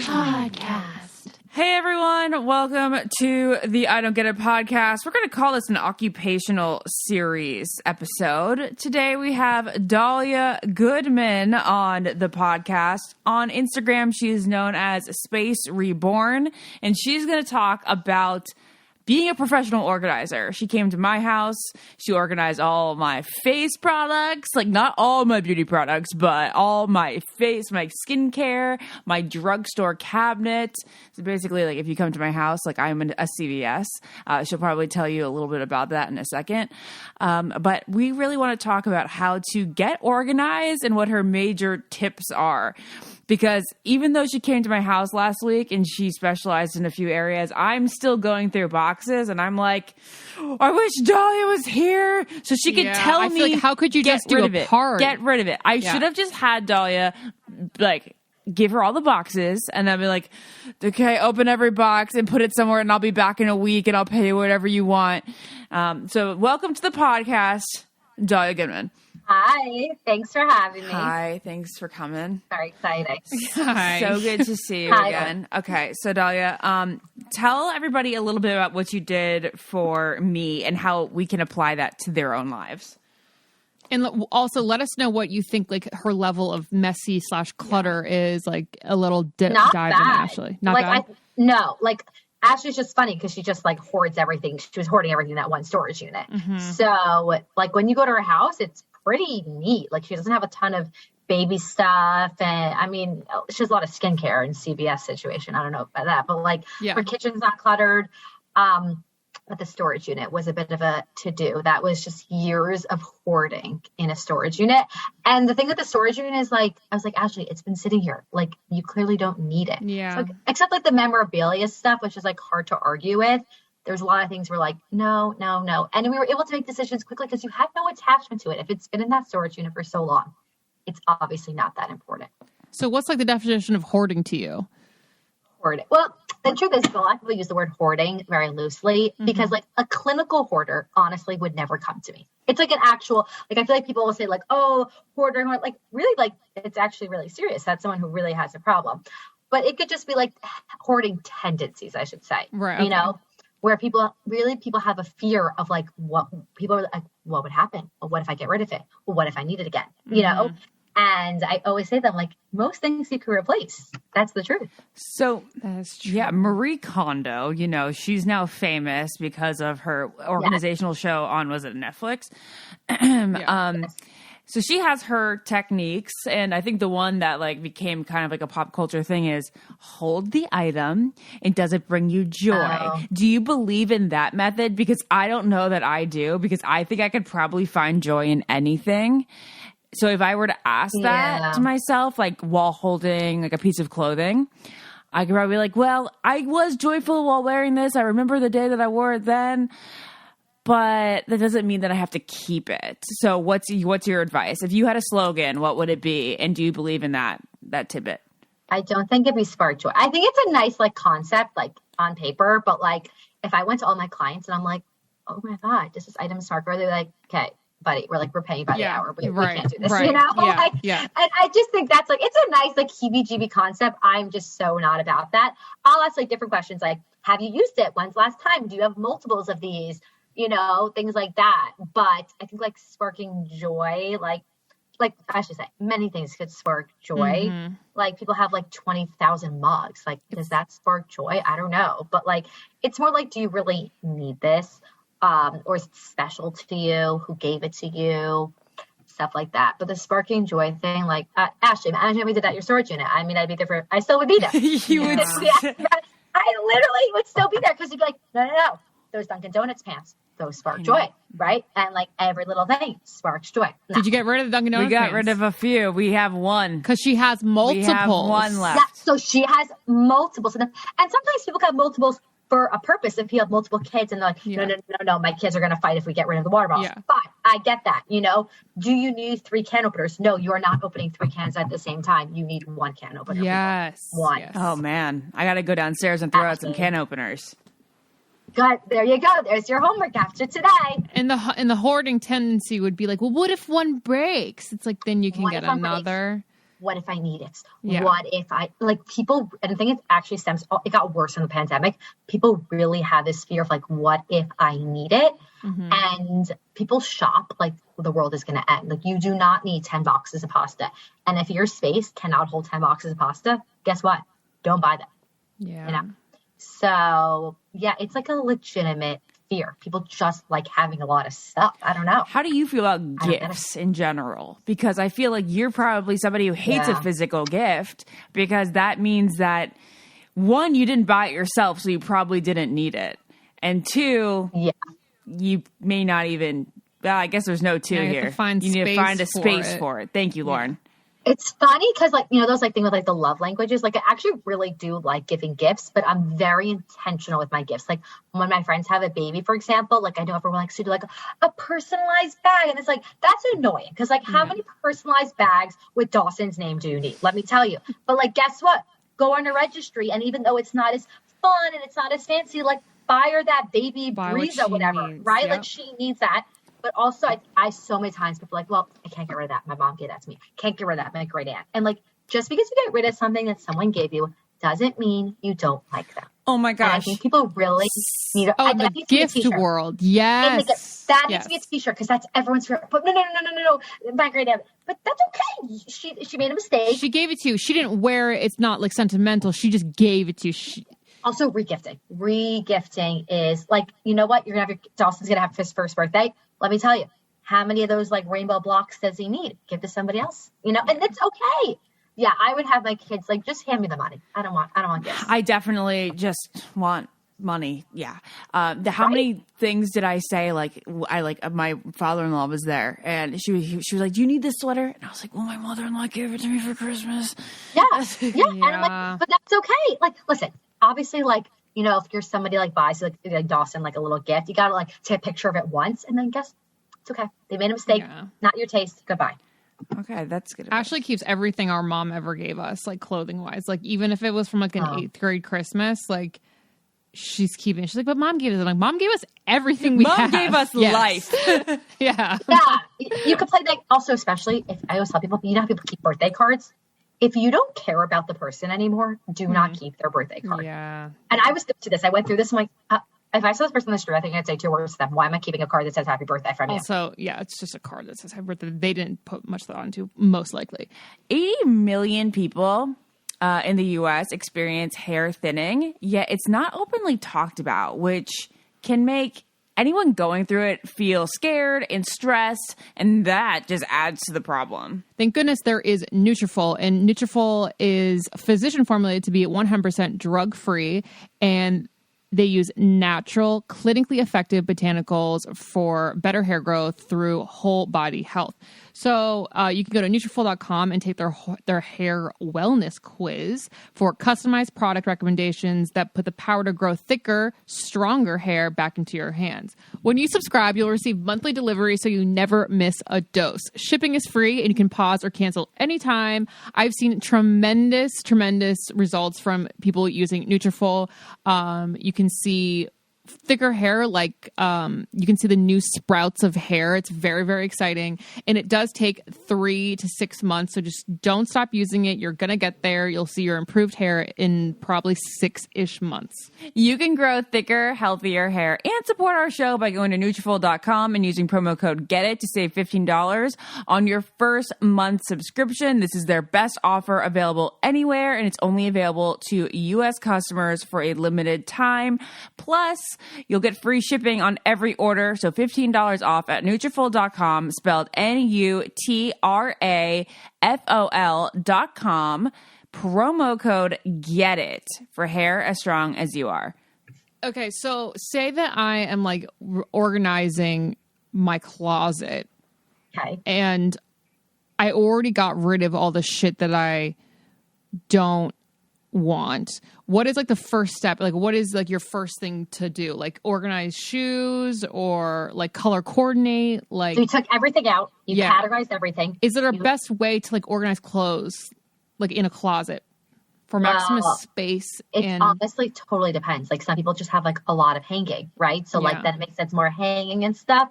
Podcast. Hey everyone, welcome to the I Don't Get It podcast. We're going to call this an occupational series episode. Today we have Dayla Goldman on the podcast. On Instagram, she is known as Space.Reborn, and she's going to talk about being a professional organizer. She came to my house. She organized all my face products, like not all my beauty products, but all my face, my skincare, my drugstore cabinet. So basically, like if you come to my house, like I'm a CVS, she'll probably tell you a little bit about that in a second. But we really want to talk about how to get organized and what her major tips are. Because even though she came to my house last week and she specialized in a few areas, I'm still going through boxes and I'm like, I wish Dayla was here so she could tell me. Like, how could you just do a part? Get rid of it. I should have just had Dayla, like, give her all the boxes and then be like, okay, open every box and put it somewhere and I'll be back in a week and I'll pay you whatever you want. So welcome to the podcast, Dayla Goldman. Hi, thanks for having me. Hi, thanks for coming. Very exciting. Hi. So good to see you again. Okay, so Dayla, tell everybody a little bit about what you did for me and how we can apply that to their own lives. And also let us know what you think, like her level of messy / clutter is, like a little dive in Ashley. Not like, bad? No, like Ashley's just funny because she just like hoards everything. She was hoarding everything in that one storage unit. Mm-hmm. So like when you go to her house, it's pretty neat. Like she doesn't have a ton of baby stuff. And I mean, she has a lot of skincare and CVS situation. I don't know about that, but like her kitchen's not cluttered. But the storage unit was a bit of a to-do. That was just years of hoarding in a storage unit. And the thing with the storage unit is like, I was like, Ashley, it's been sitting here. Like you clearly don't need it. Yeah. So, except like the memorabilia stuff, which is like hard to argue with. There's a lot of things we're like, no. And we were able to make decisions quickly because you had no attachment to it. If it's been in that storage unit for so long, it's obviously not that important. So what's like the definition of hoarding to you? Hoarding. Well, the truth is a lot of people use the word hoarding very loosely because like a clinical hoarder honestly would never come to me. It's like an actual, like I feel like people will say like, oh, hoarder, like really like it's actually really serious. That's someone who really has a problem. But it could just be like hoarding tendencies, I should say. Right. Okay. You know? Where people have a fear of like what people are like, what would happen? Well, what if I get rid of it? Well, what if I need it again? You know? And I always say that like most things you can replace. That's the truth. So that's true. Yeah, Marie Kondo, you know, she's now famous because of her organizational show on, was it Netflix? So she has her techniques, and I think the one that like became kind of like a pop culture thing is hold the item and does it bring you joy? Oh. Do you believe in that method? Because I don't know that I do, because I think I could probably find joy in anything. So if I were to ask that to myself, like while holding like a piece of clothing, I could probably be like, well, I was joyful while wearing this. I remember the day that I wore it then. But that doesn't mean that I have to keep it. So what's your advice? If you had a slogan, what would it be? And do you believe in that tidbit? I don't think it'd be spark joy. I think it's a nice like concept, like on paper. But like if I went to all my clients and I'm like, oh my God, does this item spark joy? They're like, okay, buddy, we're paying by the hour. We can't do this, you know? And I just think that's like, it's a nice like heebie-jeebie concept. I'm just so not about that. I'll ask like different questions like, have you used it? When's the last time? Do you have multiples of these? You know, things like that. But I think like sparking joy, like I should say, many things could spark joy. Mm-hmm. Like people have like 20,000 mugs. Like, does that spark joy? I don't know. But like, it's more like, do you really need this? Or is it special to you? Who gave it to you? Stuff like that. But the sparking joy thing, like, Ashley, imagine if we did that at your storage unit. I mean, I'd be there I still would be there. You would. I literally would still be there because you'd be like, no. Those Dunkin' Donuts pants, those spark joy, right? And like every little thing sparks joy. No. Did you get rid of the Dunkin' Donuts pants? We got rid of a few. We have one. Because she has multiples. We have one left. Yeah, so she has multiples. And sometimes people have multiples for a purpose. If you have multiple kids and they're like, no, my kids are going to fight if we get rid of the water bottles. Yeah. Fine, I get that. You know, do you need 3 can openers? No, you are not opening 3 cans at the same time. You need 1 can opener. Yes. One. Yes. Oh man, I got to go downstairs and throw out some can openers. Good. There you go. There's your homework after today. And the hoarding tendency would be like, well, what if one breaks? It's like, then you can get another. what if I need it? Yeah. What if I, like, people, and I think it actually it got worse in the pandemic. People really have this fear of like, what if I need it? And people shop like the world is going to end. Like, you do not need 10 boxes of pasta. And if your space cannot hold 10 boxes of pasta, guess what? Don't buy them. Yeah. You know? So yeah, it's like a legitimate fear. People just like having a lot of stuff. I don't know. How do you feel about gifts in general? Because I feel like you're probably somebody who hates a physical gift, because that means that, one, you didn't buy it yourself, so you probably didn't need it. And two, you may not even, well, I guess there's no two here. You need to find a space for it. Thank you, Lauren. It's funny because, like, you know, those like things with like the love languages, like I actually really do like giving gifts, but I'm very intentional with my gifts. Like when my friends have a baby, for example, like I know everyone likes to do like a personalized bag. And it's like, that's annoying because like how many personalized bags with Dawson's name do you need? Let me tell you. But like, guess what? Go on a registry. And even though it's not as fun and it's not as fancy, like buy her that baby breeze or whatever, right? Yep. Like she needs that. But also, I so many times people are like, well, I can't get rid of that. My mom gave that to me. Can't get rid of that. My great aunt. And like, just because you get rid of something that someone gave you doesn't mean you don't like them. Oh my gosh. And I think people really need to. Oh, the gift world. Yes. That needs to be a t-shirt because that's everyone's favorite. But no. My great aunt. But that's okay. She made a mistake. She gave it to you. She didn't wear it. It's not like sentimental. She just gave it to you. Also, regifting. Regifting is like, you know what? Dawson's going to have his first birthday. Let me tell you, how many of those like rainbow blocks does he need? Give to somebody else, you know, and it's okay. Yeah, I would have my kids like, just hand me the money. I don't want gifts. I definitely just want money. Yeah. How many things did I say? Like, my father-in-law was there and she was like, do you need this sweater? And I was like, well, my mother-in-law gave it to me for Christmas. Yeah. And I'm like, but that's okay. Like, listen, obviously, like, you know, if you're somebody like buys like Dawson like a little gift, you gotta like take a picture of it once and then guess it's okay. They made a mistake. Not your taste. Goodbye. Okay, that's good. Ashley keeps everything our mom ever gave us, like clothing wise. Like even if it was from like an 8th grade Christmas, like she's keeping. She's like, but mom gave us. I'm like, mom gave us everything we have. Mom gave us life. Yeah. You could play that also, especially if I always tell people, you know how people keep birthday cards. If you don't care about the person anymore, do not keep their birthday card. Yeah. And I was to this. I went through this. I'm like, if I saw this person in the street, I think I'd say 2 words to them. Why am I keeping a card that says happy birthday from you? Also, yeah, it's just a card that says happy birthday. They didn't put much thought into, most likely. 80 million people in the U.S. experience hair thinning, yet it's not openly talked about, which can make anyone going through it feel scared and stressed, and that just adds to the problem. Thank goodness there is Nutrifol, and Nutrifol is physician formulated to be 100% drug-free, and they use natural, clinically effective botanicals for better hair growth through whole body health. So you can go to Nutrifol.com and take their hair wellness quiz for customized product recommendations that put the power to grow thicker, stronger hair back into your hands. When you subscribe, you'll receive monthly delivery so you never miss a dose. Shipping is free and you can pause or cancel anytime. I've seen tremendous results from people using Nutrifol. You can see thicker hair, like you can see the new sprouts of hair. It's very, very exciting. And it does take 3 to 6 months. So just don't stop using it. You're going to get there. You'll see your improved hair in probably 6-ish months. You can grow thicker, healthier hair and support our show by going to Nutrifol.com and using promo code GETIT to save $15 on your first month subscription. This is their best offer available anywhere, and it's only available to U.S. customers for a limited time. Plus, you'll get free shipping on every order, so $15 off at Nutrifol.com, spelled Nutrafol.com. Promo code GETIT for hair as strong as you are. Okay, so say that I am like organizing my closet. Okay. And I already got rid of all the shit that I don't want. What is like the first step? Like what is like your first thing to do? Like organize shoes or like color coordinate? Like, so you took everything out, you categorized everything. Is there a best way to like organize clothes like in a closet for maximum space? It honestly totally depends. Like some people just have like a lot of hanging, right? So like that makes sense, more hanging and stuff.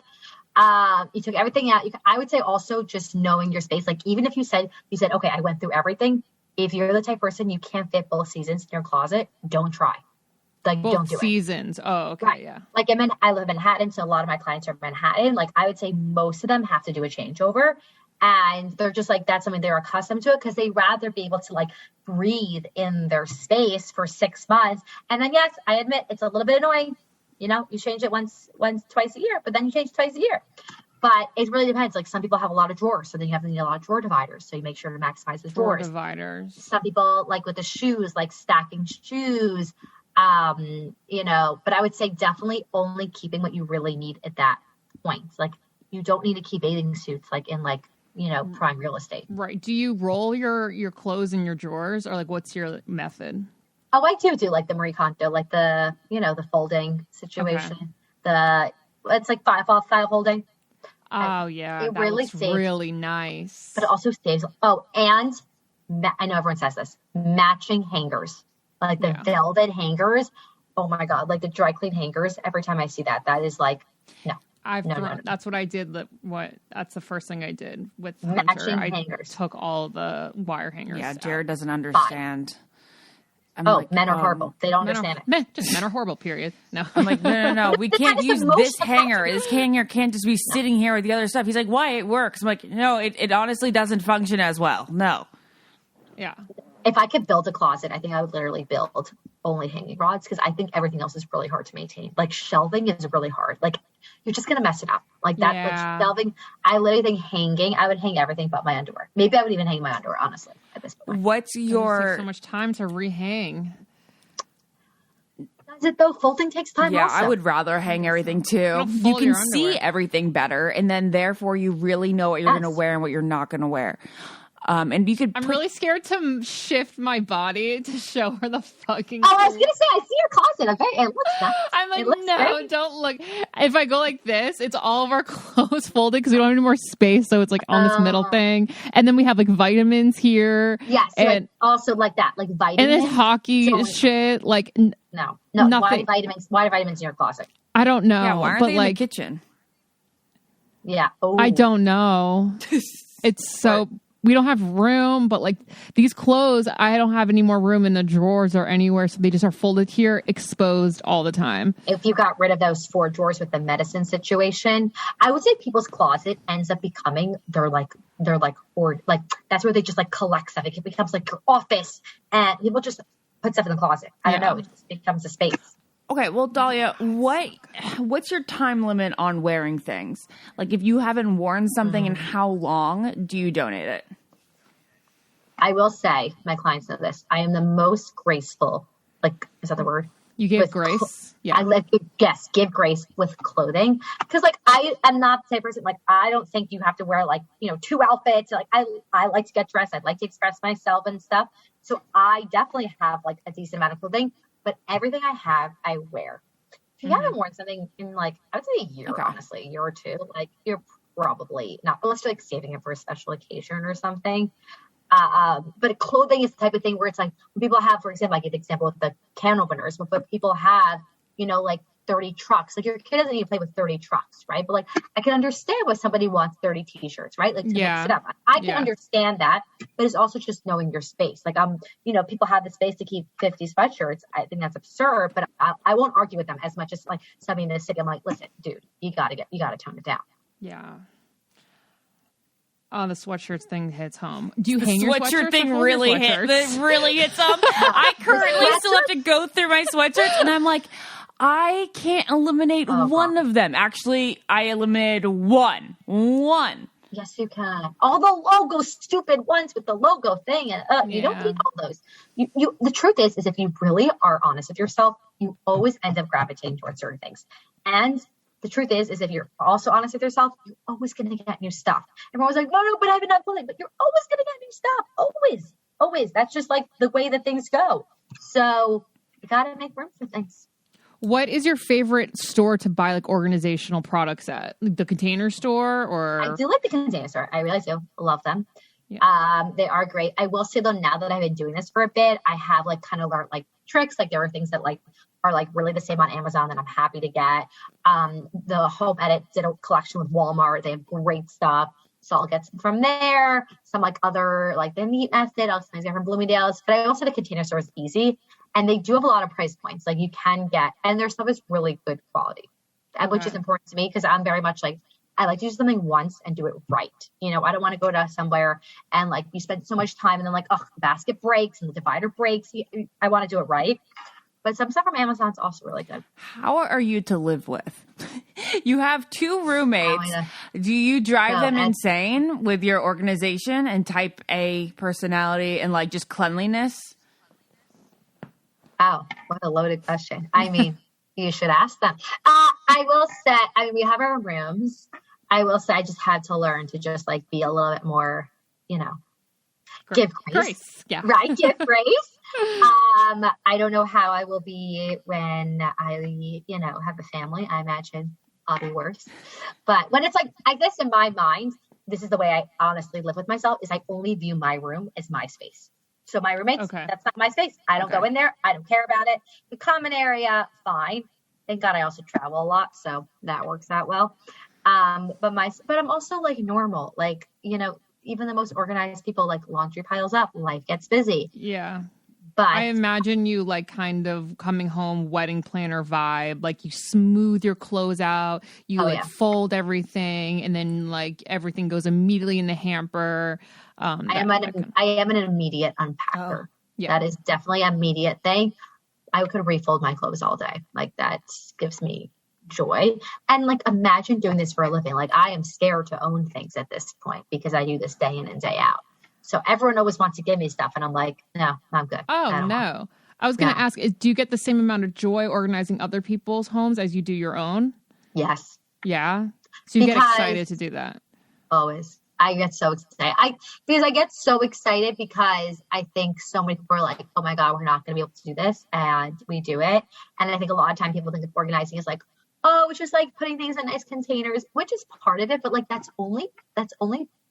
You took everything out. I would say also just knowing your space. Like even if you said, okay, I went through everything. If you're the type of person you can't fit both seasons in your closet, don't try. Like both don't do seasons. It. Oh, okay, right. Yeah. Like I live in Manhattan, so a lot of my clients are in Manhattan. Like I would say most of them have to do a changeover, and they're just like that's something they're accustomed to it because they rather be able to like breathe in their space for 6 months. And then yes, I admit it's a little bit annoying. You know, you change it once, twice a year, but then you change twice a year. But it really depends. Like some people have a lot of drawers, so then you have to need a lot of drawer dividers. So you make sure to maximize the drawers. Drawer dividers. Some people like with the shoes, like stacking shoes. You know, but I would say definitely only keeping what you really need at that point. Like you don't need to keep bathing suits like in like, you know, prime real estate. Right. Do you roll your clothes in your drawers or like what's your method? Oh, I do like the Marie Kondo, like the, you know, the folding situation. Okay. It's like file holding. Oh yeah. It that really looks saves, really nice. But it also saves. Oh, and I know everyone says this, matching hangers. Like the velvet hangers. Oh my God. Like the dry clean hangers. Every time I see that is like, no. No. That's what I did. That's the first thing I did with matching Hunter. hangers. I took all the wire hangers. Yeah. out. Jared doesn't understand. Men are horrible. They don't understand it. Men are horrible, period. No. I'm like, no. We can't use this hanger. This hanger can't just be sitting here with the other stuff. He's like, why? It works. I'm like, no, it honestly doesn't function as well. No. Yeah. If I could build a closet, I think I would literally build only hanging rods because I think everything else is really hard to maintain. Like shelving is really hard. Like you're just going to mess it up. Like that, like shelving, I literally think hanging, I would hang everything but my underwear. Maybe I would even hang my underwear, honestly, at this point. What's your... so much time to rehang. Does it though? Folding takes time also. I would rather hang everything too. You can see everything better and then therefore you really know what you're going to wear and what you're not going to wear. And you could. I'm really scared to shift my body to show her the fucking. Oh, I was gonna say, I see your closet. It looks nice. I'm like, no, don't look. If I go like this, it's all of our clothes folded because we don't have any more space, so it's like on this middle thing. And then we have like vitamins here. Yes, and like, also like that, like vitamins. And this hockey shit, like no, nothing. Why are vitamins in your closet? I don't know. Yeah, why aren't they in the kitchen? Yeah, I don't know. It's so. We don't have room, but like these clothes, I don't have any more room in the drawers or anywhere. So they just are folded here, exposed all the time. If you got rid of those 4 drawers with the medicine situation, I would say people's closet ends up becoming they're like hoard. Like that's where they just like collect stuff. It becomes like your office and people just put stuff in the closet. I don't know. It just becomes a space. Okay, well, Dahlia, what's your time limit on wearing things? Like, if you haven't worn something in how long do you donate it? I will say, my clients know this. I am the most graceful. Like, is that the word? You give grace? Yeah. I like, yes, give grace with clothing. Because, like, I am not the type of person, like, I don't think you have to wear, like, 2 outfits. Like, I like to get dressed. I'd like to express myself and stuff. So I definitely have, like, a decent amount of clothing. But everything I have, I wear. If you haven't worn something in like, I would say a year, honestly, a year or two, like you're probably not, unless you're like saving it for a special occasion or something. But clothing is the type of thing where it's like, when people have, for example, I give the example with the can openers, but people have, like 30 trucks. Like your kid doesn't need to play with 30 trucks, right? But like, I can understand why somebody wants 30 t-shirts, right? Like to mix it up. I can understand that, but it's also just knowing your space. Like people have the space to keep 50 sweatshirts. I think that's absurd, but I won't argue with them as much as like something that's sick. I'm like, listen, dude, you gotta tone it down. Yeah. Oh, the sweatshirts thing hits home. Do you hang your sweatshirt thing really hits home? I currently still have to go through my sweatshirts and I'm like, I can't eliminate one of them. Actually, I eliminated one. Yes, you can. All the logo, stupid ones with the logo thing. And you don't need all those. You. The truth is if you really are honest with yourself, you always end up gravitating towards certain things. And the truth is if you're also honest with yourself, you're always going to get new stuff. Everyone's like, no, but I have enough clothing. But you're always going to get new stuff. Always. That's just like the way that things go. So you got to make room for things. What is your favorite store to buy like organizational products at? Like the Container Store or? I do like the Container Store. I really do love them. Yeah. They are great. I will say though, now that I've been doing this for a bit, I have like kind of learned like tricks. Like there are things that like are like really the same on Amazon that I'm happy to get. The Home Edit did a collection with Walmart. They have great stuff. So I'll get some from there. Some like other, like the Meat Method, I'll sometimes get from Bloomingdale's. But I also, the Container Store is easy. And they do have a lot of price points. Like you can get, and their stuff is really good quality, which is important to me because I'm very much like, I like to do something once and do it right. You know, I don't want to go to somewhere and like you spend so much time and then like, oh, the basket breaks and the divider breaks. I want to do it right. But some stuff from Amazon is also really good. How are you to live with? You have 2 roommates. Do you drive them insane with your organization and type A personality and like just cleanliness? Wow, what a loaded question. I mean, you should ask them. I will say, I mean, we have our rooms. I will say I just had to learn to just like be a little bit more, you know, give grace. Yeah. Right, give grace. I don't know how I will be when I, you know, have a family. I imagine I'll be worse. But when it's like, I guess in my mind, this is the way I honestly live with myself, is I only view my room as my space. So my roommates, that's not my space. I don't go in there. I don't care about it. The common area, fine. Thank God I also travel a lot, so that works out well. But I'm also like normal. Like, you know, even the most organized people, like laundry piles up, life gets busy. Yeah. But I imagine you like kind of coming home wedding planner vibe, like you smooth your clothes out, you fold everything, and then like everything goes immediately in the hamper. I am an immediate unpacker. That is definitely an immediate thing. I could refold my clothes all day. Like that gives me joy. And like, imagine doing this for a living. Like I am scared to own things at this point because I do this day in and day out. So everyone always wants to give me stuff. And I'm like, no, I'm good. Oh, no. I was going to ask, do you get the same amount of joy organizing other people's homes as you do your own? Yes. Yeah. So you get excited to do that. Always. I get so excited. I get so excited because I think so many people are like, oh my God, we're not going to be able to do this. And we do it. And I think a lot of time people think of organizing is like, oh, it's just like putting things in nice containers, which is part of it. But like, that's only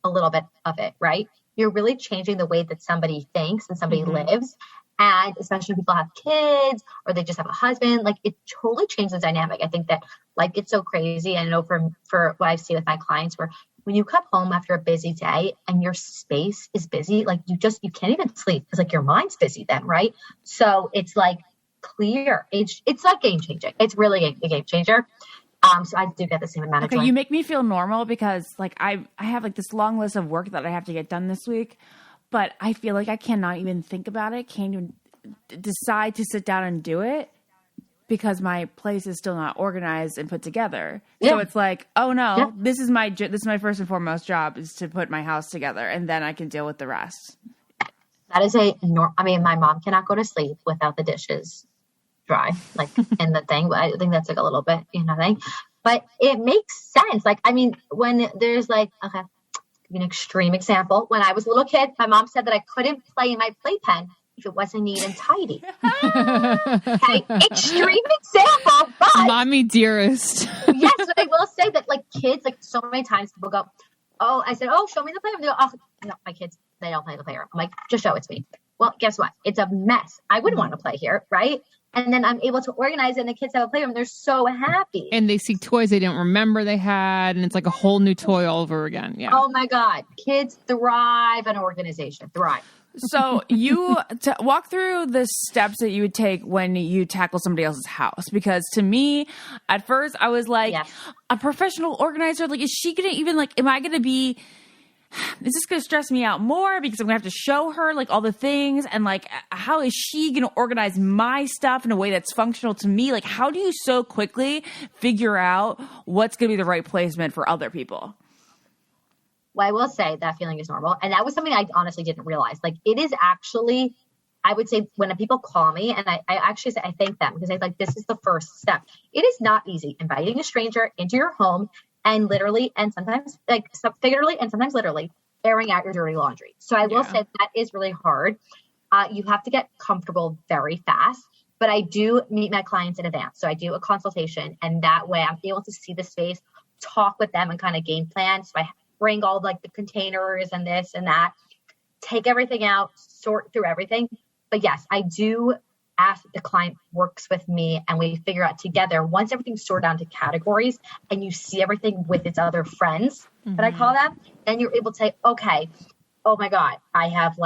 a little bit of it, right? You're really changing the way that somebody thinks and somebody lives. And especially when people have kids or they just have a husband, like it totally changes the dynamic. I think that life gets so crazy. I know for what I've seen with my clients where when you come home after a busy day and your space is busy, like you can't even sleep because like your mind's busy then, right? So it's like clear. It's like game changing. It's really a game changer. So I do get the same amount of joy. You make me feel normal because like I have like this long list of work that I have to get done this week, but I feel like I cannot even think about it. Can't even decide to sit down and do it because my place is still not organized and put together. Yeah. So it's like, oh no, this is my first and foremost job is to put my house together and then I can deal with the rest. That is my mom cannot go to sleep without the dishes dry, like in the thing. But I think that's like a little bit, thing. But it makes sense. Like, I mean, when there's like, okay, give you an extreme example. When I was a little kid, my mom said that I couldn't play in my playpen if it wasn't neat and tidy. Okay, extreme example, but mommy dearest. Yes, but I will say that like kids, like so many times people go, oh, I said, oh, show me the playroom. They go, oh, no, my kids, they don't play the playroom. I'm like, just show it to me. Well, guess what? It's a mess. I wouldn't want to play here, right? And then I'm able to organize it and the kids have a playroom. They're so happy. And they see toys they didn't remember they had. And it's like a whole new toy all over again. Yeah. Oh my God. Kids thrive on organization. Thrive. So you walk through the steps that you would take when you tackle somebody else's house. Because to me, at first I was like, a professional organizer, like, is she going to even like, is this going to stress me out more because I'm going to have to show her like all the things and like, how is she going to organize my stuff in a way that's functional to me? Like, how do you so quickly figure out what's going to be the right placement for other people? Well, I will say that feeling is normal. And that was something I honestly didn't realize. Like it is actually, I would say when people call me and I actually say, I thank them because I like, this is the first step. It is not easy inviting a stranger into your home and literally, and sometimes like figuratively and sometimes literally airing out your dirty laundry. So I will say that is really hard. You have to get comfortable very fast, but I do meet my clients in advance. So I do a consultation and that way I'm able to see the space, talk with them and kind of game plan. So I bring all like the containers and this and that. take everything out, sort through everything. But yes, I do ask the client works with me and we figure out together, once everything's sorted down to categories and you see everything with its other friends, that I call them, then you're able to say, okay, oh my God, I have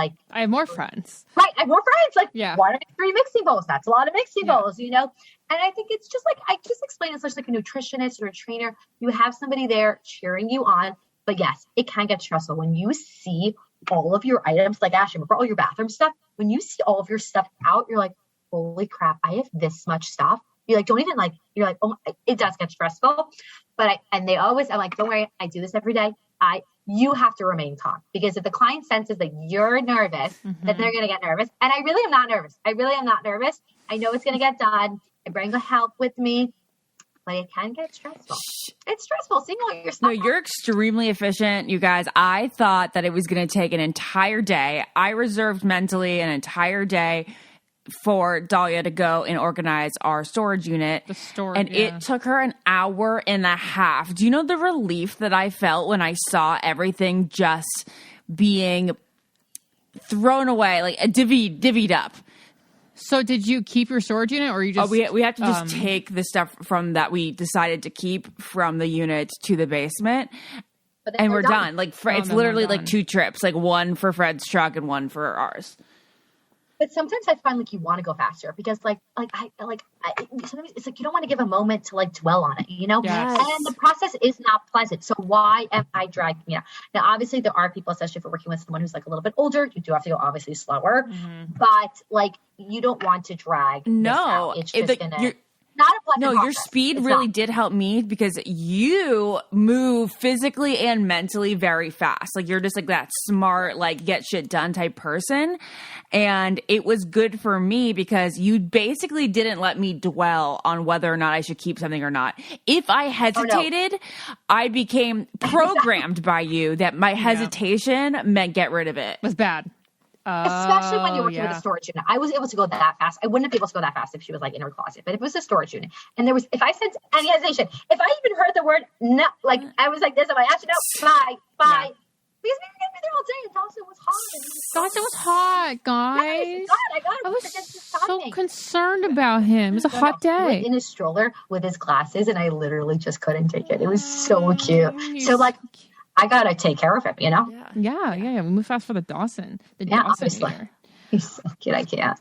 more friends. Right. I have more friends. Like, yeah. Why do I have 3 mixing bowls? That's a lot of mixing bowls, you know? And I think it's just like, I just explained, it's like a nutritionist or a trainer. You have somebody there cheering you on. But yes, it can get stressful when you see all of your items, like Ashley, remember all your bathroom stuff? When you see all of your stuff out, you're like, holy crap, I have this much stuff. You're like, you're like, oh, it does get stressful. But I'm like, don't worry, I do this every day. You have to remain calm, because if the client senses that you're nervous, then they're going to get nervous. And I really am not nervous. I know it's going to get done. I bring help with me, but it can get stressful. It's stressful seeing all your stuff. No, you're extremely efficient, you guys. I thought that it was going to take an entire day. I reserved mentally an entire day for Dahlia to go and organize our storage unit. It took her an hour and a half. Do you know the relief that I felt when I saw everything just being thrown away, like divvied up? So did you keep your storage unit, or you just... we have to just take the stuff from that we decided to keep from the unit to the basement. And we're done. Like it's literally like 2 trips, like one for Fred's truck and one for ours. But sometimes I find you want to go faster, because sometimes it's like you don't want to give a moment to dwell on it, you know? Yes. And the process is not pleasant. So why am I dragging it out? Now, obviously there are people, especially if you're working with someone who's a little bit older, you do have to go obviously slower, but you don't want to drag this out. It's just not a pleasant process. Your speed really did help me, because you move physically and mentally very fast. You're just that smart, get shit done type person. And it was good for me because you basically didn't let me dwell on whether or not I should keep something or not. If I hesitated, I became programmed by you that my hesitation meant get rid of it. It was bad. Especially when you're working with a storage unit. I was able to go that fast. I wouldn't have been able to go that fast if she was in her closet. But if it was a storage unit and if I sensed any hesitation, if I even heard the word no, I was like this, I'm like, actually, no, bye. Yeah. Because we were going to be there all day, and Dawson was hot. Dawson was hot, guys. I was so concerned about him. It was a hot day. In his stroller with his glasses, and I literally just couldn't take it. It was so cute. So I gotta take care of him, you know? Yeah. We move fast for the Dawson. Obviously. He's so cute, I can't.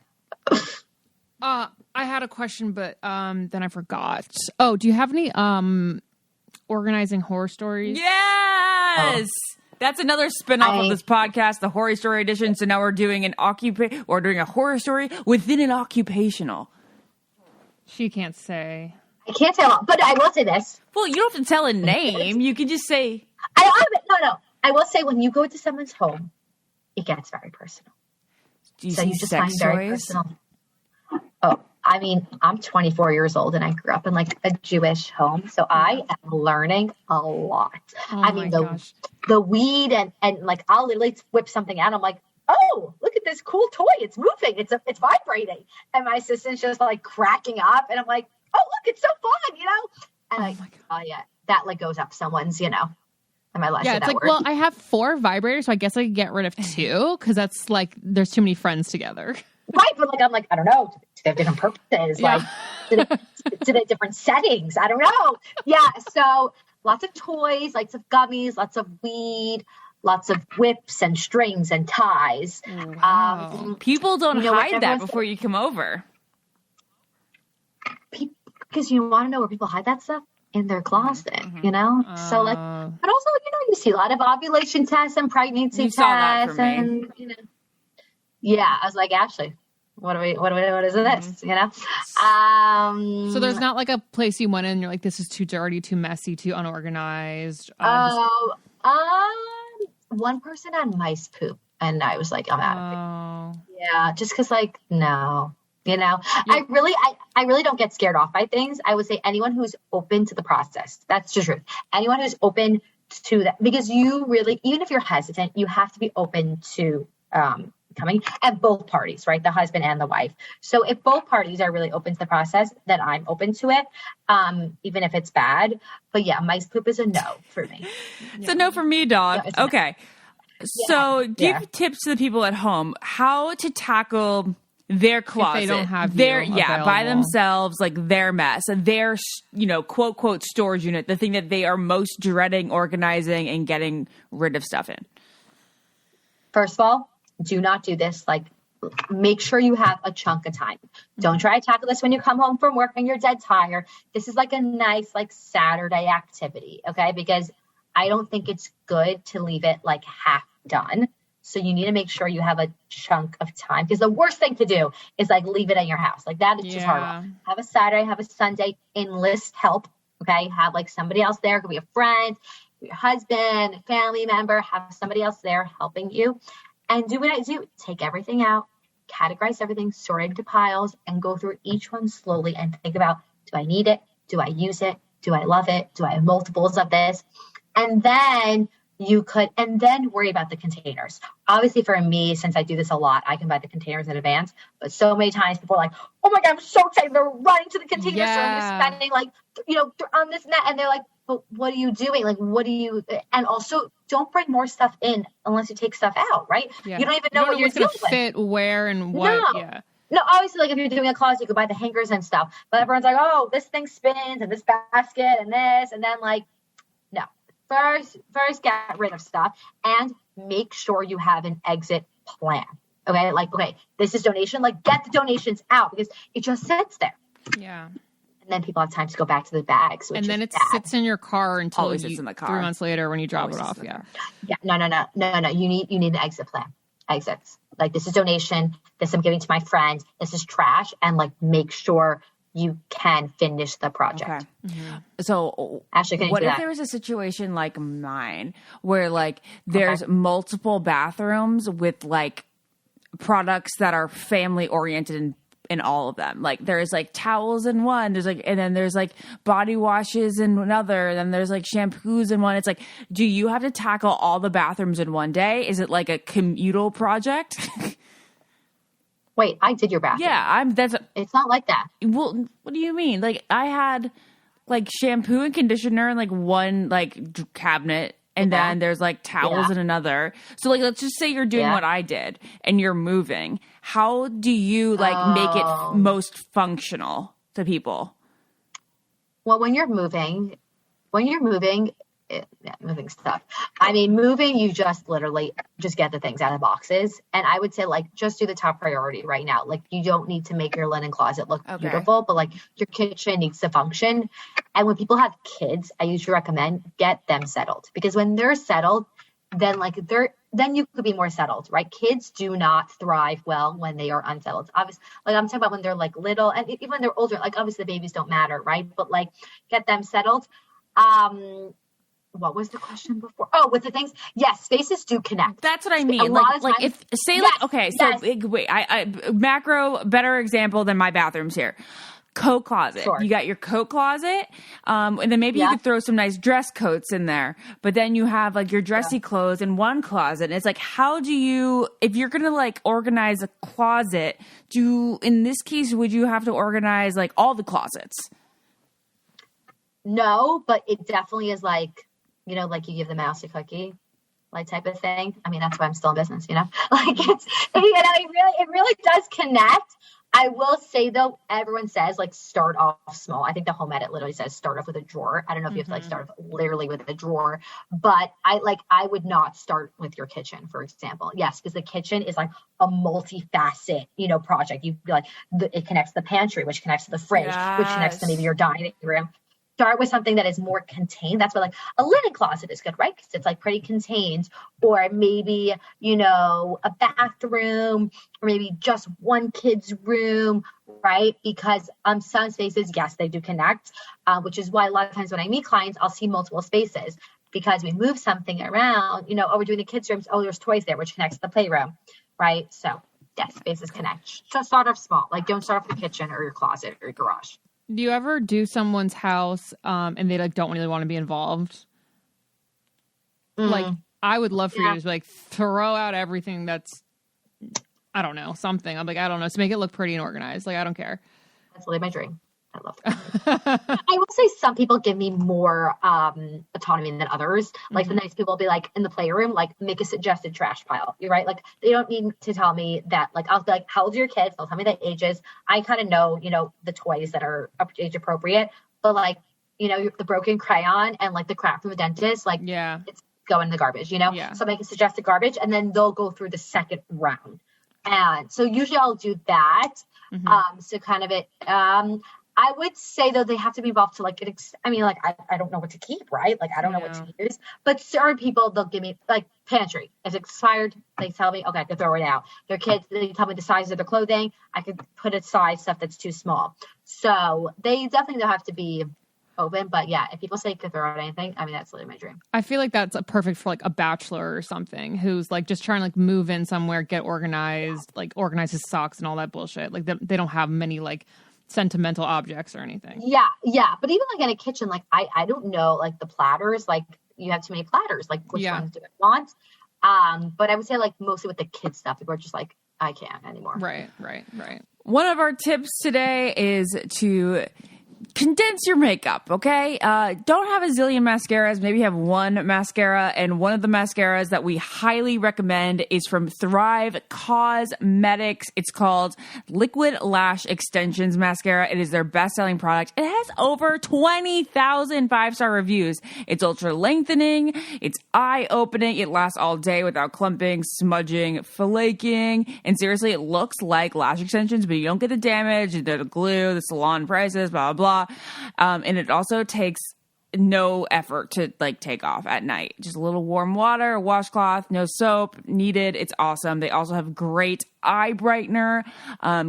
I had a question, but then I forgot. Oh, do you have any organizing horror stories? Yes! That's another spinoff of this podcast, the Horror Story Edition. So now we're doing doing a horror story within an occupational. She can't say. I can't say a lot, but I will say this. Well, you don't have to tell a name. You can just say... No. I will say, when you go to someone's home, it gets very personal. Do you see sex very toys? Personal. Oh, I mean, I'm 24 years old and I grew up in a Jewish home, so I am learning a lot. The weed and I'll literally whip something out. I'm like, oh, look at this cool toy. It's moving. It's vibrating. And my assistant's just cracking up, and I'm like, oh, look, it's so fun, you know? And that goes up someone's, you know. Am I allowed to say that word? Well, I have 4 vibrators, so I guess I could get rid of 2, because that's there's too many friends together. Right, but I'm I don't know. Do they have different purposes? Yeah. Do they have different settings? I don't know. Yeah, so lots of toys, lots of gummies, lots of weed, lots of whips and strings and ties. Wow. People don't hide that before you come over. Because you want to know where people hide that stuff? In their closet, you know? So but also, you see a lot of ovulation tests and pregnancy tests. And, I was like, Ashley, what is this? You know? So there's not a place you went in and you're like, this is too dirty, too messy, too unorganized. One person had mice poop, and I was like, I'm out of it. Yeah, just because no. You know, I really don't get scared off by things. I would say anyone who's open to the process. That's the truth. Anyone who's open to that, because you really, even if you're hesitant, you have to be open to coming at both parties, right? The husband and the wife. So if both parties are really open to the process, then I'm open to it, even if it's bad. But mice poop is a no for me. It's a no for me, dog. Okay. So give tips to the people at home how to tackle their closet. If they don't have their available. by themselves, like their mess, their quote quote storage unit, the thing that they are most dreading organizing and getting rid of stuff in. First of all, do not do this. Like, make sure you have a chunk of time. Don't try to tackle this when you come home from work and you're dead tired. This is like a nice, like Saturday activity. Okay. Because I don't think it's good to leave it like half done. So you need to make sure you have a chunk of time, because the worst thing to do is like leave it at your house. Like that is just hard. Have a Saturday, have a Sunday, enlist help. Okay. Have like somebody else there. It could be a friend, your husband, family member, have somebody else there helping you, and do what I do. Take everything out, categorize everything, sort it into piles, and go through each one slowly and think about, do I need it? Do I use it? Do I love it? Do I have multiples of this? And then worry about the containers. Obviously for me, since I do this a lot, I can buy the containers in advance, but so many times people are like, oh my God, I'm so excited. They're running to the container store and they're spending like, on this net. And they're like, but what are you doing? Like, and also don't bring more stuff in unless you take stuff out, right? Yeah. You don't even know what you're dealing with. Fit where and what. No. Yeah. No, obviously, like if you're doing a closet, you could buy the hangers and stuff, but everyone's like, oh, this thing spins and this basket and this, and then like, no. First get rid of stuff and make sure you have an exit plan. Okay. Like, okay, this is donation, like get the donations out because it just sits there. Yeah. And then people have time to go back to the bags. And then it sits in your car until it's in the car. 3 months later when you drop it off. Yeah. Yeah. No. You need an exit plan. Exits. Like this is donation. This I'm giving to my friend. This is trash. And like make sure you can finish the project. Okay. Mm-hmm. So Ashley, what if there was a situation like mine where like there's multiple bathrooms with like products that are family oriented in all of them? Like there's like towels in one, there's like, and then there's like body washes in another, and then there's like shampoos in one. It's like, do you have to tackle all the bathrooms in one day? Is it like a communal project? Wait, I did your bathroom. Yeah, it's not like that. Well, what do you mean? Like I had like shampoo and conditioner in like one like cabinet, and then there's like towels in another. So like, let's just say you're doing what I did and you're moving. How do you like make it most functional to people? Well, when you're moving stuff. I mean, moving, you just literally just get the things out of boxes. And I would say like, just do the top priority right now. Like you don't need to make your linen closet look beautiful, but like your kitchen needs to function. And when people have kids, I usually recommend get them settled, because when they're settled, then you could be more settled, right? Kids do not thrive well when they are unsettled. Obviously, like I'm talking about when they're like little, and even when they're older, like obviously the babies don't matter, right? But like get them settled. What was the question before? Oh, with the things. Yes, spaces do connect. That's what I mean. Like if say like, okay, so wait, I macro better example than my bathrooms here. Coat closet. Sure. You got your coat closet, and then maybe you could throw some nice dress coats in there. But then you have like your dressy clothes in one closet. And it's like, how do you, if you're gonna like organize a closet, in this case would you have to organize like all the closets? No, but it definitely is like, like you give the mouse a cookie, like type of thing. I mean, that's why I'm still in business, like it's, it really does connect. I will say though, everyone says like start off small. I think the Home Edit literally says start off with a drawer. I don't know if you have to like start off literally with a drawer, but I would not start with your kitchen, for example. Yes, because the kitchen is like a multifaceted, project. You'd be like, it connects to the pantry, which connects to the fridge, which connects to maybe your dining room. Start with something that is more contained. That's what like a linen closet is good, right? Because it's like pretty contained. Or maybe, a bathroom, or maybe just one kid's room, right? Because some spaces, yes, they do connect, which is why a lot of times when I meet clients, I'll see multiple spaces because we move something around, we're doing the kids' rooms. Oh, there's toys there, which connects to the playroom, right? So yes, spaces connect. Just start off small. Like don't start off with the kitchen or your closet or your garage. Do you ever do someone's house and they like don't really want to be involved? Like I would love for you to like throw out everything that's, I don't know, something. I'm like, I don't know, to make it look pretty and organized. Like I don't care. That's really my dream. I love I will say some people give me more autonomy than others. Like the nice people will be like in the playroom, like make a suggested trash pile. You're right. Like they don't need to tell me that. Like I'll be like, how old are your kids? They'll tell me their ages. I kind of know, the toys that are age appropriate. But like, the broken crayon and like the crap from the dentist, like it's going in the garbage, Yeah. So I make a suggested garbage and then they'll go through the second round. And so usually I'll do that. So kind of it, I would say though they have to be involved to like I don't know what to keep, right? Like I don't know what to use. But certain people they'll give me like pantry. If it's expired, they tell me, okay, I can throw it out. Their kids, they tell me the size of their clothing. I could put aside stuff that's too small. So they definitely don't have to be open. But yeah, if people say you could throw out anything, that's literally my dream. I feel like that's perfect for like a bachelor or something who's like just trying to like move in somewhere, get organized, like organize his socks and all that bullshit. Like they don't have many like sentimental objects or anything. Yeah. But even like in a kitchen, like I don't know, like the platters, like you have too many platters, like which ones do I want? But I would say like mostly with the kids stuff, people are just like, I can't anymore. Right. One of our tips today is to condense your makeup, okay? Don't have a zillion mascaras. Maybe have one mascara. And one of the mascaras that we highly recommend is from Thrive Cosmetics. It's called Liquid Lash Extensions Mascara. It is their best-selling product. It has over 20,000 5-star reviews. It's ultra lengthening. It's eye-opening. It lasts all day without clumping, smudging, flaking. And seriously, it looks like lash extensions, but you don't get the damage, the glue, the salon prices, blah, blah, blah. And it also takes no effort to like take off at night. Just a little warm water, a washcloth, no soap needed. It's awesome. They also have great eye brightener,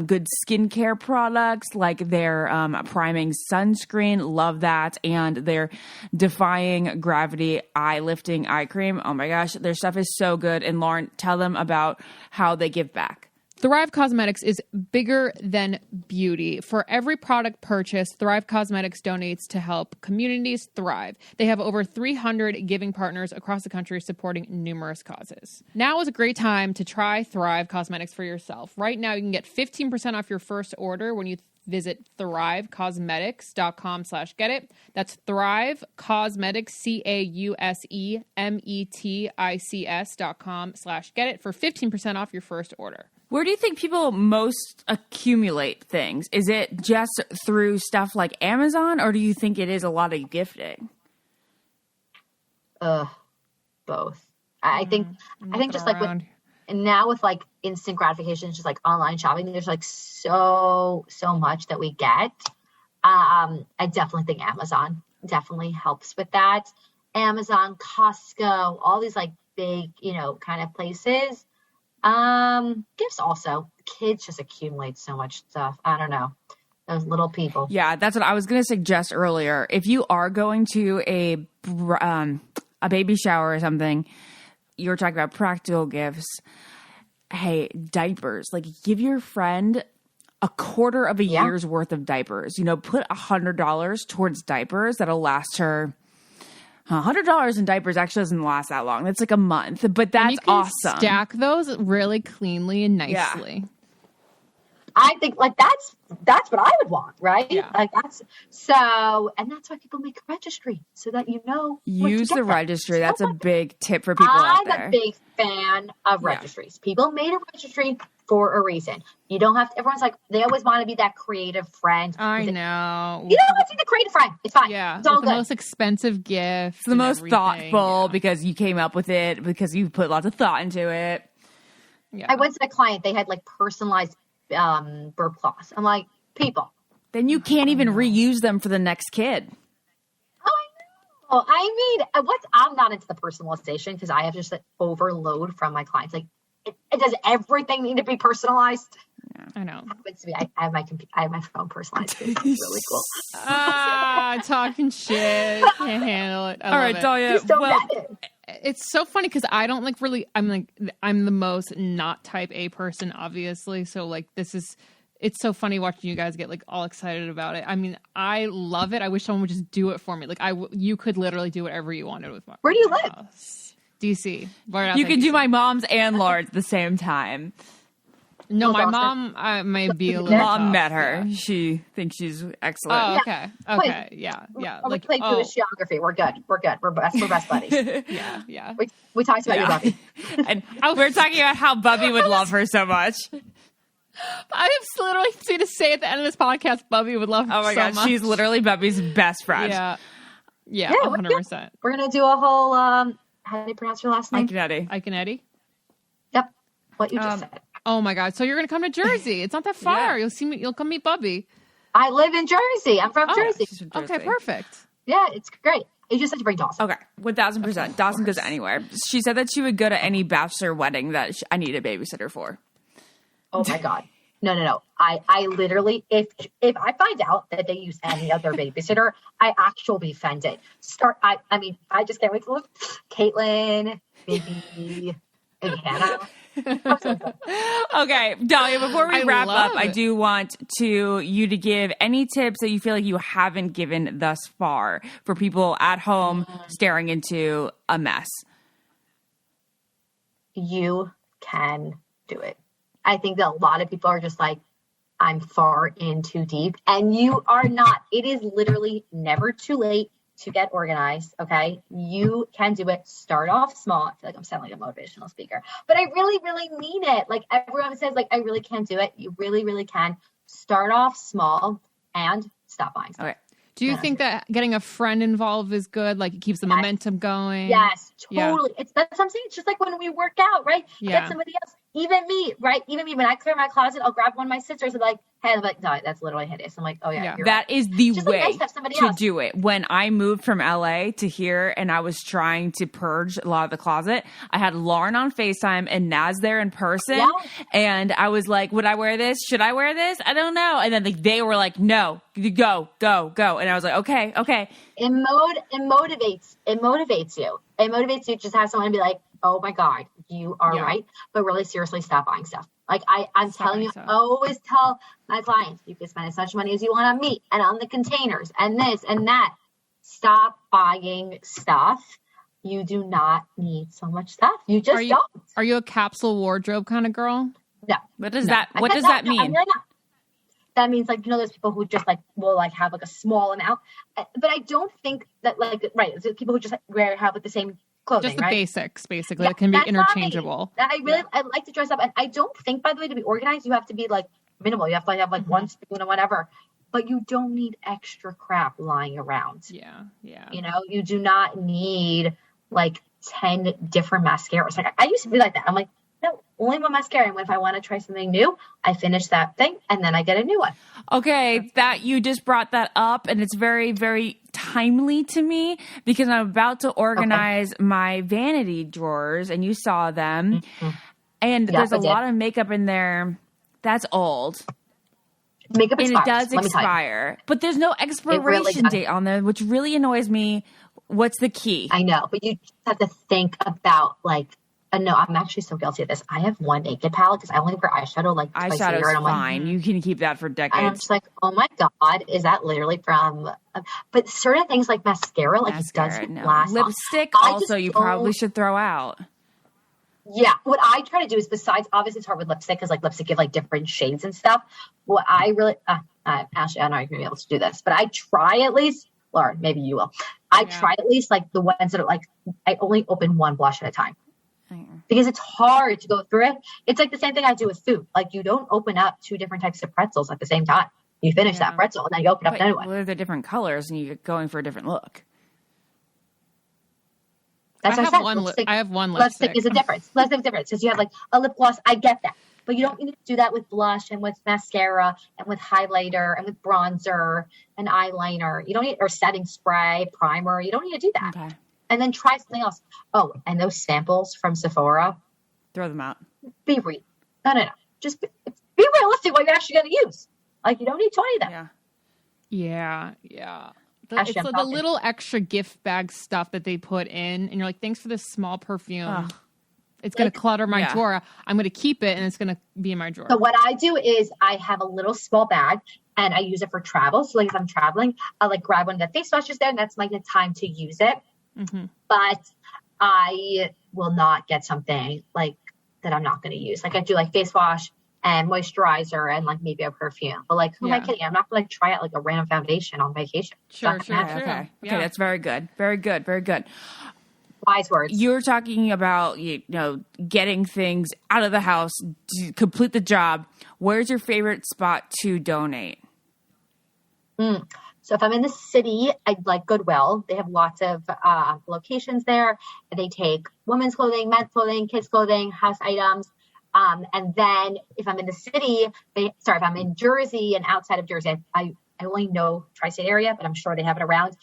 good skincare products like their priming sunscreen. Love that. And their defying gravity eye lifting eye cream. Oh my gosh, their stuff is so good. And Lauren, tell them about how they give back. Thrive Cosmetics is bigger than beauty. For every product purchased, Thrive Cosmetics donates to help communities thrive. They have over 300 giving partners across the country supporting numerous causes. Now is a great time to try Thrive Cosmetics for yourself. Right now, you can get 15% off your first order when you visit thrivecosmetics.com/getit. That's Thrive Cosmetics, CAUSEMETICS.com/getit for 15% off your first order. Where do you think people most accumulate things? Is it just through stuff like Amazon, or do you think it is a lot of gifting? Both. I think just like now with like instant gratification, just like online shopping, there's like so much that we get. I definitely think Amazon definitely helps with that. Amazon, Costco, all these like big, kind of places. Gifts also. Kids just accumulate so much stuff. I don't know. Those little people. Yeah, that's what I was going to suggest earlier. If you are going to a baby shower or something, you were talking about practical gifts. Hey, diapers. Like, give your friend a quarter of a year's worth of diapers. Put $100 towards diapers that'll last her. $100 in diapers actually doesn't last that long. That's like a month, but that's awesome. Stack those really cleanly and nicely. Yeah. I think like that's what I would want, right? Yeah. Like and that's why people make a registry so that use the registry. That's a big tip for people out there. I'm a big fan of registries. People made a registry for a reason. You don't have to, everyone's like, they always want to be that creative friend. I know. You don't have to be the creative friend. It's fine. Yeah. It's all the most expensive gift. It's the most thoughtful because you came up with it, because you put lots of thought into it. Yeah. I went to a client, they had like personalized burp cloths. I'm like, people. Then you can't even reuse them for the next kid. Oh, I mean, I'm not into the personalization because I have just like overload from my clients. Like, it does everything need to be personalized? Yeah, I know. I have my phone personalized. It's really cool. Talking shit. Can't handle it. All right, Dahlia. It's so funny because I don't like really. I'm the most not type A person, obviously. So like it's so funny watching you guys get like all excited about it. I mean, I love it. I wish someone would just do it for me. Like you could literally do whatever you wanted with my. Where do you live? House. DC. You can do my mom's and Lauren's at the same time. No, my mom might be a little Mom tough. met her. Yeah. She thinks she's excellent. Oh, okay. Okay. Yeah. Like play Jewish geography. We're good. We're best buddies. Yeah. We talked about your Bubby. And we're talking about how Bubby would love her so much. I have literally seen to say at the end of this podcast, Bubby would love her Oh my so God. much. She's literally Bubby's best friend. Yeah, 100%. We're going to do a whole, how do you pronounce your last name? Iconetti. Yep. What you just said. Oh my God. So you're going to come to Jersey. It's not that far. Yeah. You'll come meet Bubby. I live in Jersey. I'm from Jersey. Okay, perfect. Yeah, it's great. You just have to bring Dawson. Okay, 1,000%. Dawson goes anywhere. She said that she would go to any bachelor wedding that I need a babysitter for. Oh my God. No. I literally, if I find out that they use any other babysitter, I actually be offended. I just can't wait to look. Caitlin, maybe Hannah. Okay, Dahlia, before we wrap up, I do want you to give any tips that you feel like you haven't given thus far for people at home staring into a mess. You can do it. I think that a lot of people are just like, I'm far in too deep, and you are not. It is literally never too late to get organized. Okay. You can do it. Start off small. I feel like I'm sounding like a motivational speaker, but I really, really mean it. Like everyone says, like, I really can do it. You really, really can. Start off small and stop buying stuff. Okay. Do you think that getting a friend involved is good? Like it keeps the momentum going? Yes, totally. Yeah. That's what I'm saying. It's just like when we work out, right? Yeah. Get somebody else. Even me, right? Even me, when I clear my closet, I'll grab one of my sisters and like, hey, I'm like, no, that's literally hideous. I'm like, oh yeah. You're that right. is the just way like to do it. When I moved from LA to here and I was trying to purge a lot of the closet, I had Lauren on FaceTime and Naz there in person. Yeah. And I was like, would I wear this? Should I wear this? I don't know. And then they were like, no, go. And I was like, okay. It motivates you. It motivates you to just have someone be like, oh my God, you are right. But really seriously, stop buying stuff. Like I'm telling you, I always tell my clients, you can spend as much money as you want on meat and on the containers and this and that. Stop buying stuff. You do not need so much stuff. You just don't. Are you a capsule wardrobe kind of girl? No. What does that mean? I'm really not. That means like, those people who just like will like have like a small amount, but I don't think that like, right. It's people who just have like the same clothing, just the right? basics, basically. It can be interchangeable. I like to dress up, and I don't think, by the way, to be organized, you have to be like minimal. You have to like have like one spoon or whatever, but you don't need extra crap lying around. Yeah. You do not need like 10 different mascaras. Like I used to be like that. I'm like, no, only one mascara. And if I want to try something new, I finish that thing and then I get a new one. Okay, that you just brought that up, and it's very, very timely to me because I'm about to organize my vanity drawers, and you saw them, and there's a lot of makeup in there that's old. Makeup expires. And it does expire, but there's no expiration date on there, which really annoys me. What's the key? I know, but you just have to think about like. No, I'm actually so guilty of this. I have one naked palette because I only wear eyeshadow like twice a year. Eyeshadow's fine. You can keep that for decades. And I'm just like, oh my God, is that literally from... But certain things like mascara, like it does last lipstick long. Also, you probably should throw out. Yeah. What I try to do is, besides, obviously it's hard with lipstick because like lipstick give like different shades and stuff. What I really... Ashley, I don't know if you're going to be able to do this, but I try at least... Lauren, maybe you will. I try at least like the ones that are like... I only open one blush at a time. Because it's hard to go through it. It's like the same thing I do with food. Like you don't open up 2 different types of pretzels at the same time. You finish that pretzel and then you open up another one. Well, they're different colors and you're going for a different look. That's what I said. I have one lipstick. Lipstick is a difference. Lipstick is different. Because you have like a lip gloss. I get that. But you don't need to do that with blush and with mascara and with highlighter and with bronzer and eyeliner. You don't need, or setting spray, primer. You don't need to do that. Okay. And then try something else. Oh, and those samples from Sephora. Throw them out. No. Just be realistic what you're actually going to use. Like, you don't need 20 of them. Yeah. It's like the little extra gift bag stuff that they put in. And you're like, thanks for this small perfume. Ugh. It's going to clutter my drawer. I'm going to keep it, and it's going to be in my drawer. So what I do is I have a little small bag, and I use it for travel. So like if I'm traveling, I'll like grab one of the face washes there, and that's like the time to use it. Mm-hmm. But I will not get something like that I'm not going to use. Like I do like face wash, and moisturizer and like maybe a perfume. But like, who am I kidding? I'm not gonna like try out like a random foundation on vacation. Sure. Okay. Okay, that's very good. Very good. Very good. Wise words. You're talking about, getting things out of the house to complete the job. Where's your favorite spot to donate? So if I'm in the city, I like Goodwill. They have lots of locations there. They take women's clothing, men's clothing, kids' clothing, house items. And then if I'm in the city, if I'm in Jersey and outside of Jersey, I only know tri-state area, but I'm sure they have it around.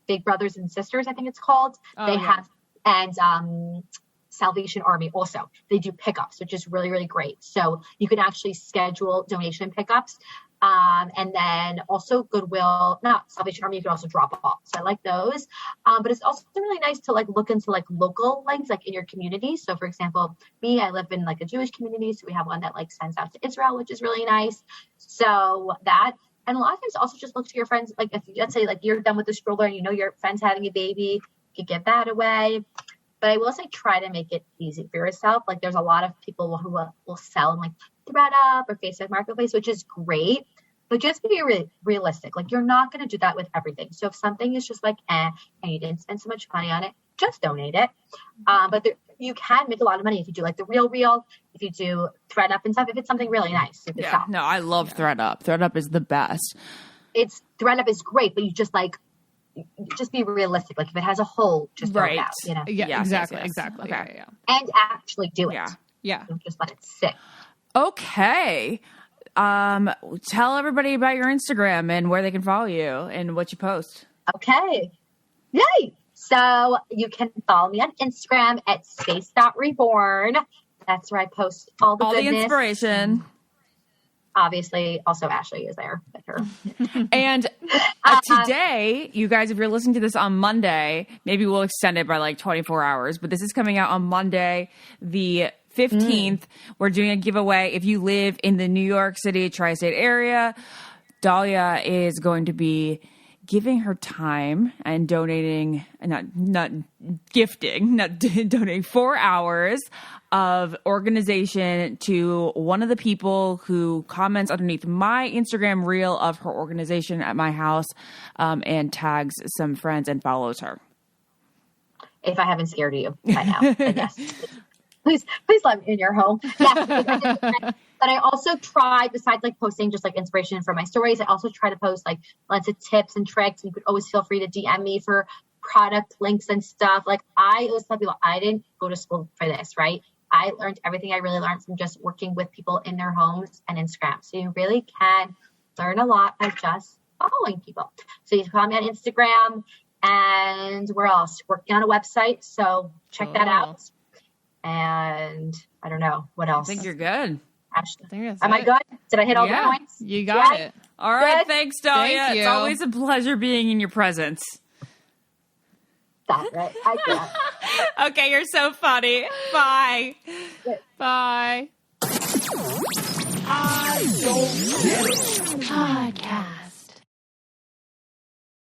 Big Brothers and Sisters, I think it's called. Have, and Salvation Army also. They do pickups, which is really, really great. So you can actually schedule donation pickups. And then also Goodwill, not Salvation Army, you can also drop off. So I like those. But it's also really nice to like look into like local links like in your community. So for example, I live in like a Jewish community. So we have one that like sends out to Israel, which is really nice. So that. And a lot of times also just look to your friends. Like if let's say like you're done with the stroller and you know your friend's having a baby, you could give that away. But I will say try to make it easy for yourself. Like there's a lot of people who will sell in like ThredUp or Facebook Marketplace, which is great. But just be realistic. Like you're not going to do that with everything. So if something is just like and you didn't spend so much money on it, just donate it. But you can make a lot of money if you do like the Real, if you do ThredUp and stuff. If it's something really nice, you can sell. No, I love ThredUp. ThredUp is the best. ThredUp is great, but you just be realistic. Like if it has a hole, just throw it out. Yeah, yes, exactly. Yes. Exactly. Okay. Yeah. And actually do it. Yeah. Don't just let it sit. Okay. Tell everybody about your Instagram and where they can follow you and what you post. Okay. Yay. So you can follow me on Instagram at Space.Reborn. That's where I post all the goodness. The inspiration. Obviously, also Ashley is there with her. And today, you guys, if you're listening to this on Monday, maybe we'll extend it by like 24 hours, but this is coming out on Monday, the 15th. We're doing a giveaway. If you live in the New York City tri-state area, Dahlia is going to be giving her time and donating, not gifting, not donating 4 hours of organization to one of the people who comments underneath my Instagram reel of her organization at my house and tags some friends and follows her. If I haven't scared you by now, then yes. Please let me in your home. Yeah, but I also try, besides like posting just like inspiration for my stories, I also try to post like lots of tips and tricks. And you could always feel free to DM me for product links and stuff. Like I always tell people, I didn't go to school for this, right? I learned everything I really learned from just working with people in their homes and Instagram. So you really can learn a lot by just following people. So you can follow me on Instagram and where else? Working on a website. So check that out. And I don't know what else. I think you're good. Ashley, am I good? Did I hit all the points? You got it. All right. Good. Thanks, Dahlia. Thank you. It's always a pleasure being in your presence. Stop it. I can't. Okay, you're so funny. Bye. Bye. I don't get it. Podcast.